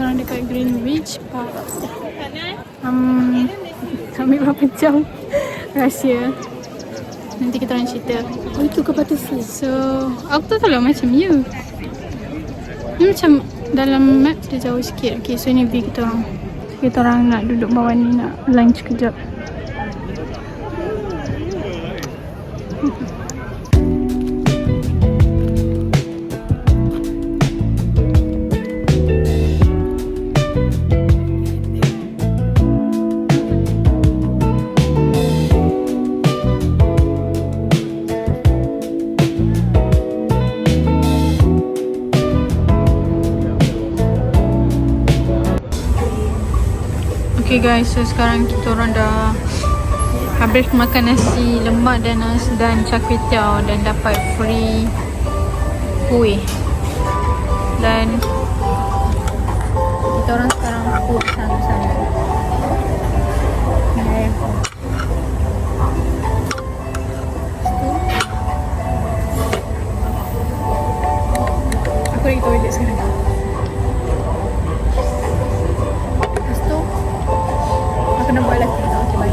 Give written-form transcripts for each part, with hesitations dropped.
sekarang dekat Greenwich Park. Ambil berapa jam? Rahsia. Nanti kita orang cerita. Oh, itu ke Battersea? So, aku tak tahu lah macam you. Ni macam dalam map dia jauh sikit. Okay, so ni view kita orang. Kita orang nak duduk bawah ni, nak lunch kejap. Okay guys, so sekarang kita orang dah habis makan nasi lemak dan char kway teow dan dapat free kuih. Dan kita orang sekarang food sana-sana. Aku lagi toilet sekarang. Kena buat lagi. Okay, bye.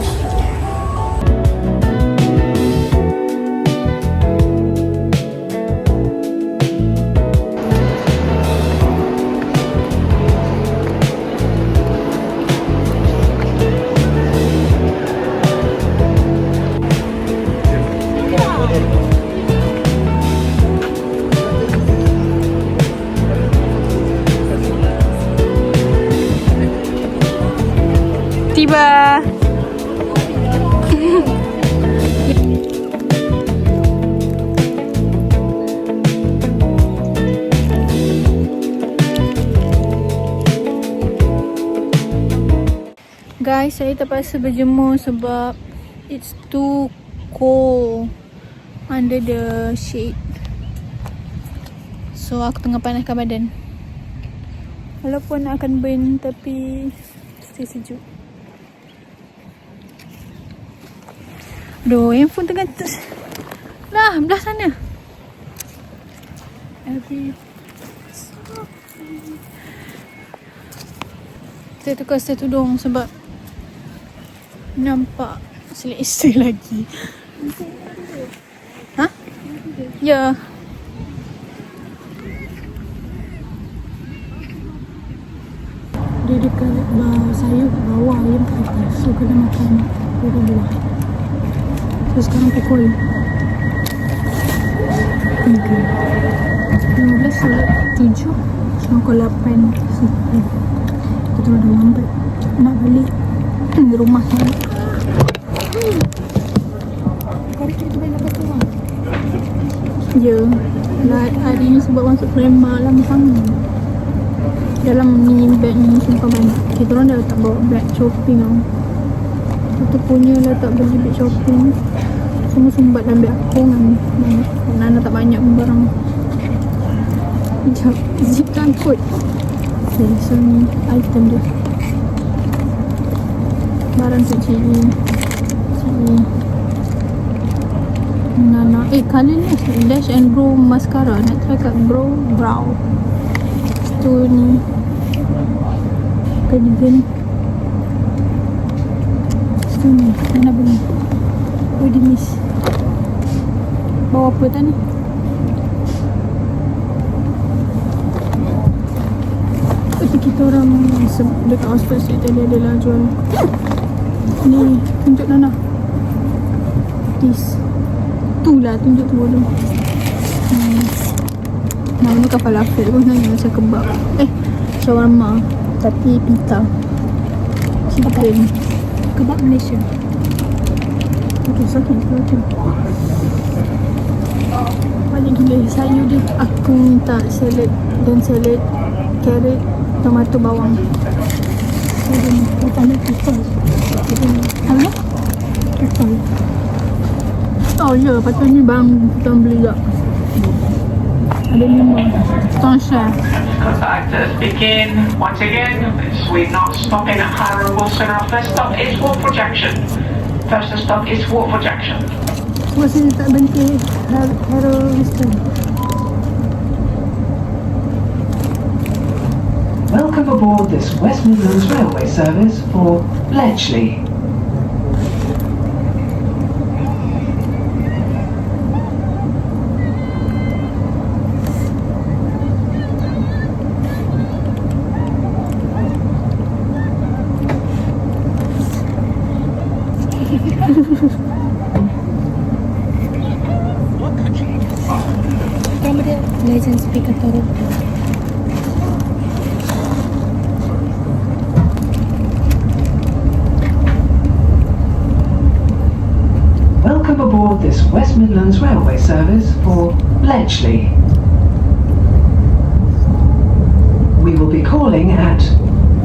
Tiba. Guys, saya terpaksa berjemur sebab it's too cold under the shade. So aku tengah panaskan badan. Walaupun akan burn tapi still sejuk. Aduh, handphone tengah lah belah sana. Saya tukar set tudung sebab nampak selesa lagi. Ha? Ya. Dia dekat sayur bawah ayam kat atas. So kena makan buah-buah. So sekarang pukul 3:15, 7, pukul 8. Kita dah lambat nak balik rumah ni. Hari kita balik lepas tu lah. Ya, hari ni sebab masuk Prima lah sangat. Dalam ni bag ni sumpah banyak. Kita orang dah letak bawa bag shopping tau. Kita punya letak beli bag shopping. Semua sumbat dalam bag aku kan. Nana tak banyak pun barang. Sekejap, zip angkut. Okay, so ni item dia. Barang tu cili Nana. Colour ni Lash and Brow Mascara. Nak try kat brow. Tu ni cardigan. Tu ni mana beli body mist. Bawa apa tak ni? Kita orang dekat Australia tadi adalah jual ni. Tunjuk Nana. This. Tu lah, tunjuk tu dulu. Nama ni kan falafel pun sebenarnya macam kebab. Shawarma tapi pita. Chicken. Kebab Malaysia. Okay, sakit tu. Banyak gila sayur dia. Aku minta salad dan salad carrot, tomato, bawang. Ada pita. Apa? Pita. Oh ya, patut ni bang kita beli tak. Ada 5. Tonsha. Actors begin once again. We're not stopping at Harrow Wilson. Our first stop is wall projection. First stop is wall projection. Masa dia tak berhenti Harrow Wilson. Welcome aboard this West Midlands Railway service for Bletchley. Kamu dia legend speaker turun. Welcome aboard this West Midlands Railway service for Bletchley. We will be calling at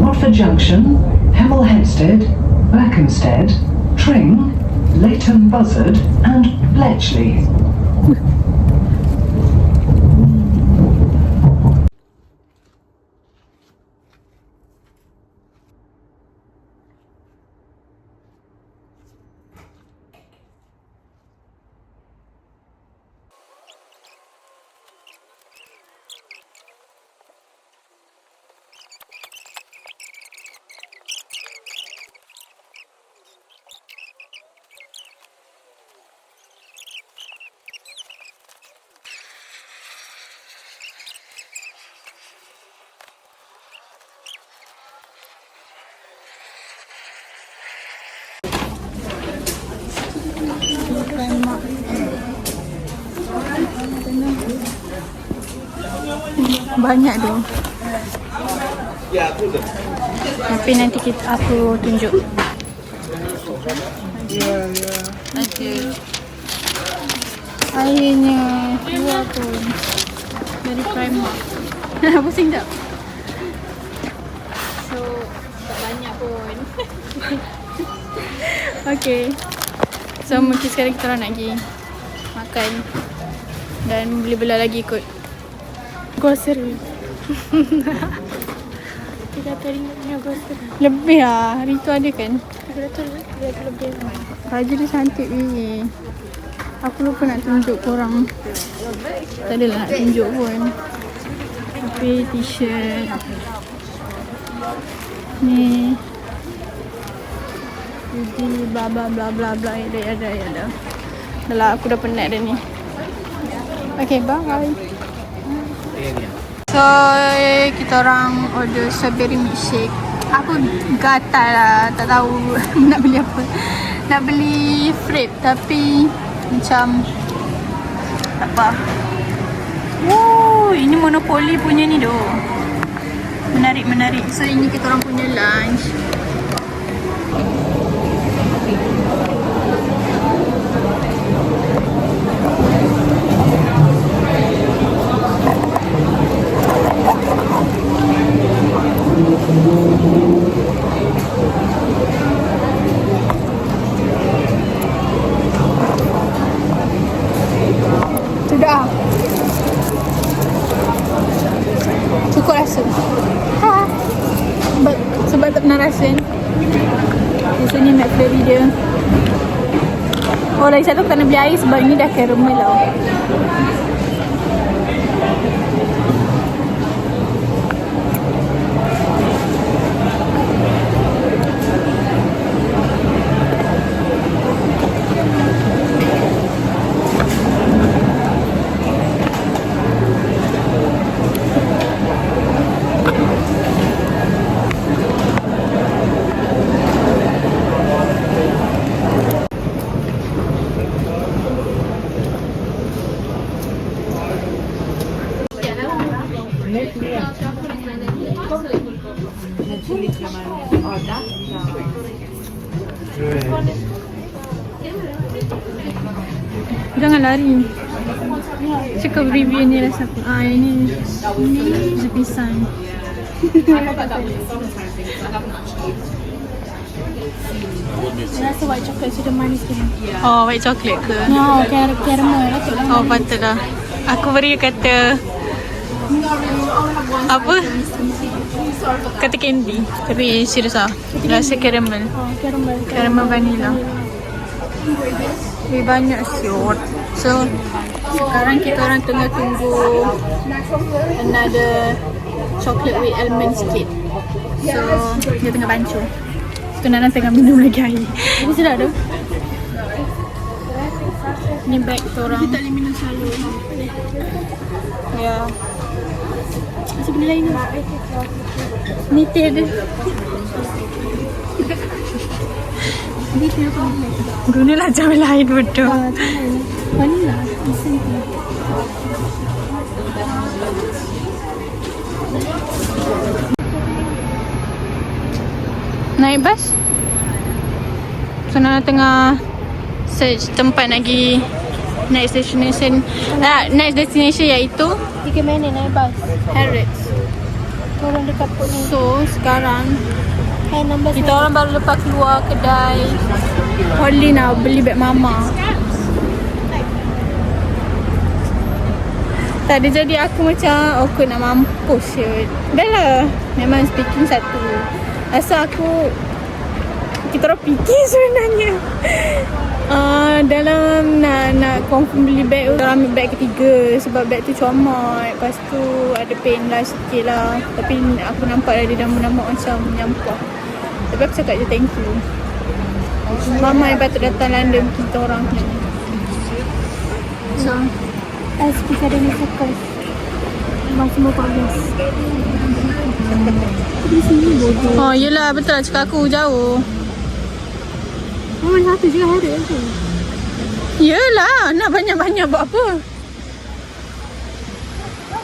Watford Junction, Hemel Hempstead, Berkhamsted, Tring, Leighton Buzzard and Bletchley. Banyak tu. Tapi nanti aku tunjuk. Nanti airnya keluar pun dari Primark. Pusing tak? So tak banyak pun. Okay. So mungkin sekarang kita orang nak pergi makan dan beli bela lagi kot grocery. Kita tadi punya grocery lebih lah. Hari tu ada kan? Hari tu lebih. Baju dia cantik ni. Aku lupa nak tunjuk korang. Tak adalah nak tunjuk pun. Tapi t-shirt ni jadi bla bla bla bla bla. Ada. Dah lah, aku dah penat dah ni. Okay, bye. So kita orang order strawberry milkshake. Aku gatal lah, tak tahu nak beli apa. Nak beli frappe tapi macam tak apa. Wow, ini Monopoly punya ni doh. Menarik. So ini kita orang punya lunch. Sudah. Cukup rasa. Sebab tak pernah rasa. Di sini McFlurry dia. Oh, lagi satu kena beli air sebab ini dah caramel tau. Jangan lari. Cakap review ni rasa apa? Ini pisang. Rasa white chocolate sudah manis kan? Oh, white chocolate ke? No, caramel. Oh, patutlah. Aku beri kata apa? Kata candy. Tapi serius lah. Rasa caramel. Oh, caramel vanilla. Lebih banyak siot. So Sekarang kita orang tengah tunggu another chocolate with almond cake. So, dia tengah bancuh. Tu Nana tengah minum lagi air. Ini sedap tu. Ni bag kita orang. Kita tak boleh minum selalu. Ya. Macam benda lain tu. Ni teh dia. Ni teh apa? Gunalah cara lain bodoh. Vanilla. Naik bas. So Nana tengah search tempat lagi next destination. Next destination iaitu 3 minit naik bas. Harrods. Korang dekat pun ni. So sekarang nombor kita orang baru lepas keluar kedai Holly nak beli beg mama. Tak ada, jadi aku macam awkward nak mampus je. Dah lah, memang speaking satu. Rasa aku, kita orang fikir sebenarnya. Dalam nak confirm beli beg, kita ambil beg ketiga sebab beg tu comot. Lepas tu ada pain lah sikit lah. Tapi aku nampak ada nama-nama macam menyampah. Tapi aku cakap je thank you. Mama yang patut datang London kita orang ni. So, SP Academy Circus. Semua progress. Di sini bodoh. oh yelah, betul lah cakap aku jauh. Mana satu juga ada tu. Yelah, nak banyak-banyak buat apa?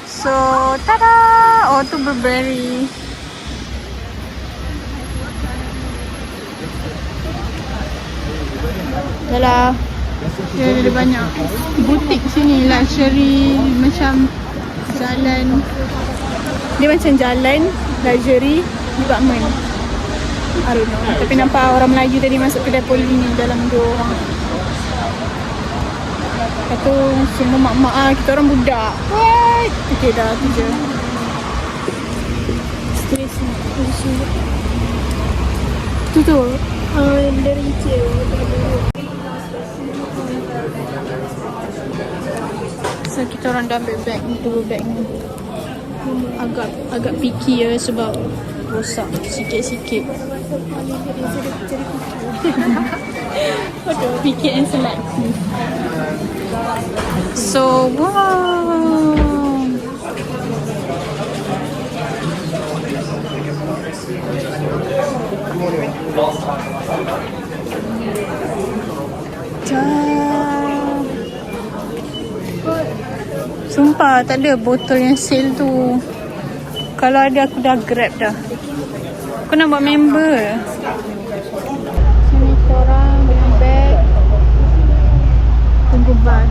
So, tada! Oh, tu Burberry. Dah lah. Dia ada banyak butik sini, luxury, macam jalan. Dia macam jalan, luxury, department. I don't know. Tapi nampak orang Melayu tadi masuk kedai poli ni dalam 2 orang. Lepas tu semua mak-mak lah, kita orang budak. What? Okay dah, tu je. Stres ni. Tu tu. Dari kecil. So kita orang dah ambil bag ni, 2 bag ni. Agak picky ya sebab rosak sikit-sikit. Aduh, picky and selective. So, wow. Sumpah tak ada botol yang sale tu. Kalau ada aku dah grab dah. Aku nak buat member. Sini korang beli bag. Tunggu bas.